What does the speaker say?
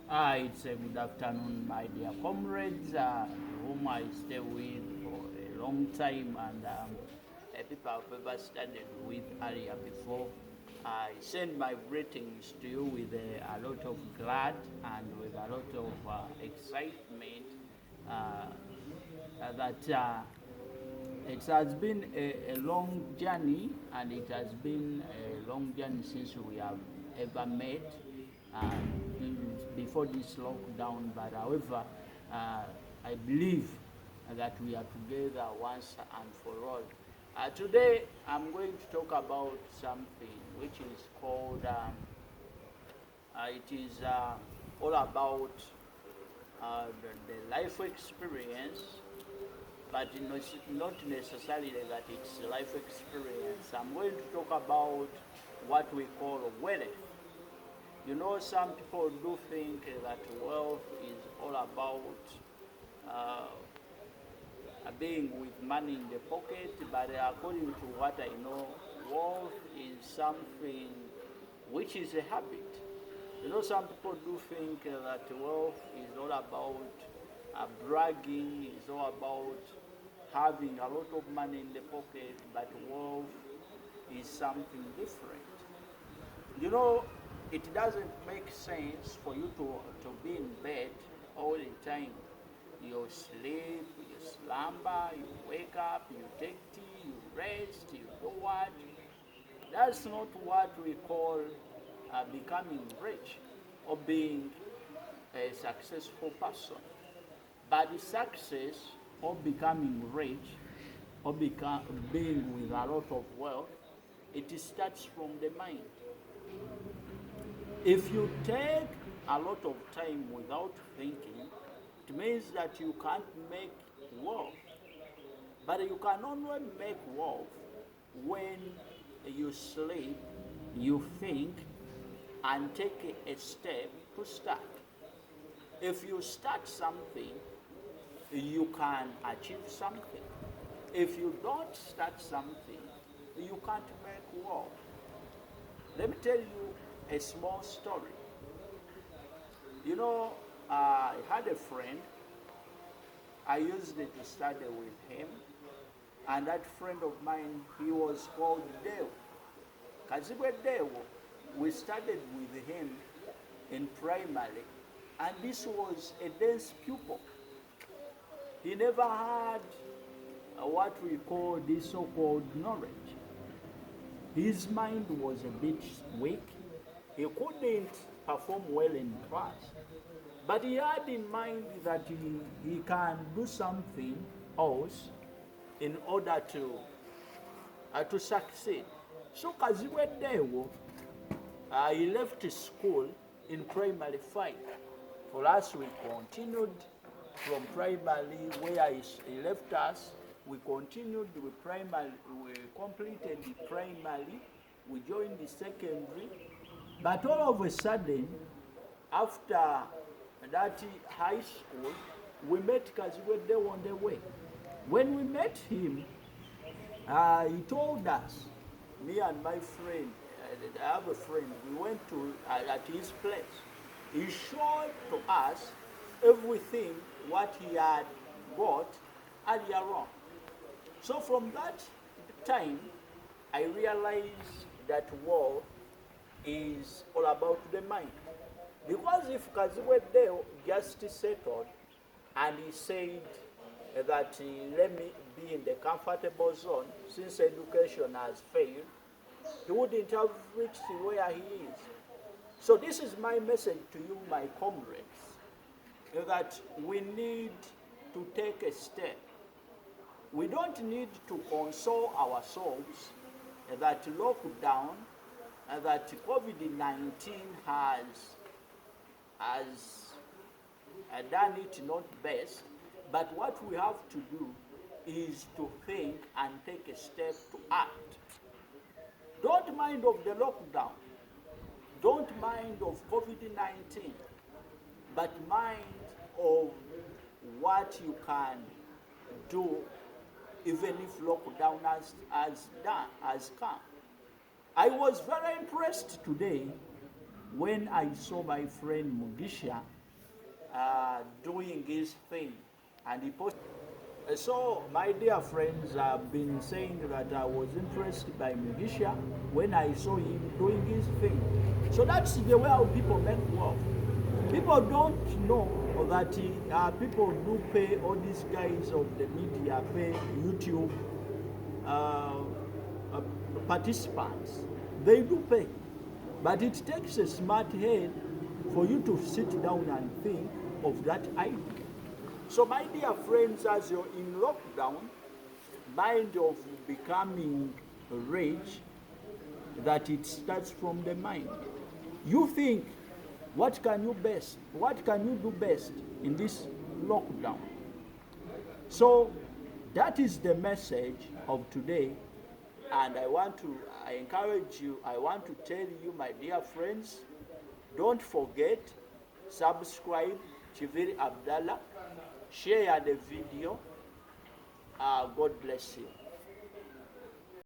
It's a good afternoon, my dear comrades, whom I stay with for a long time, and people I've ever studied with earlier before. I send my greetings to you with a lot of glad and with a lot of excitement uh, that it has been a long journey, and it has been a long journey since we have ever met before this lockdown. But however, uh, I believe that we are together once and for all. Today, I'm going to talk about something which is called, it is all about the life experience, but not necessarily that it's life experience. I'm going to talk about what we call wealth. You know, some people do think that wealth is all about uh, being with money in the pocket, but according to what I know, wealth is something which is a habit. You know, some people do think that wealth is all about bragging, is all about having a lot of money in the pocket, but wealth is something different. You know, it doesn't make sense for you to be in bed all the time. You sleep, you slumber, you wake up, you take tea, you rest, you do what. That's not what we call becoming rich or being a successful person. But the success or becoming rich or being with a lot of wealth, it starts from the mind. If you take a lot of time without thinking, it means that you can't make wealth. But you can only make wealth when you sleep, you think, and take a step to start. If you start something, you can achieve something. If you don't start something, you can't make wealth. Let me tell you a small story. You know, I had a friend. I used to study with him, and that friend of mine, he was called Deo. Kazibwe Deo, we studied with him in primary, and this was a dense pupil. He never had what we call this so-called knowledge. His mind was a bit weak. He couldn't perform well in class. But he had in mind that he can do something else in order to succeed. So Kaziwe Dewo, he left school in primary 5. For us, we continued from primary where he left us. We continued with primary, we completed the primary, we joined the secondary. But all of a sudden, after that high school, we met Kaziwe Dewo on the way. When we met him, he told us, me and my friend, I have a friend, we went to at his place. He showed to us everything what he had got earlier on. So from that time, I realized that war is all about the mind. Because if Kaziwe Deo just settled and he said that let me be in the comfortable zone since education has failed, he wouldn't have reached where he is. So this is my message to you, my comrades, that we need to take a step. We don't need to console ourselves that lockdown, that COVID-19 has done it not best, but what we have to do is to think and take a step to act. Don't mind of the lockdown, don't mind of COVID-19, but mind of what you can do even if lockdown has come. I was very impressed today when I saw my friend Mugisha doing his thing, and he posted. So, my dear friends, I've been saying that I was impressed by Mugisha when I saw him doing his thing. So that's the way how people make wealth. People don't know that people do pay all these guys of the media, pay YouTube uh, uh, participants. They do pay. But it takes a smart head for you to sit down and think of that idea. So, my dear friends, as you're in lockdown, mind of becoming rich, that it starts from the mind. You think, what can you do best in this lockdown? So that is the message of today, and I encourage you, I want to tell you, my dear friends, don't forget, subscribe Chiviri Abdallah, share the video. God bless you.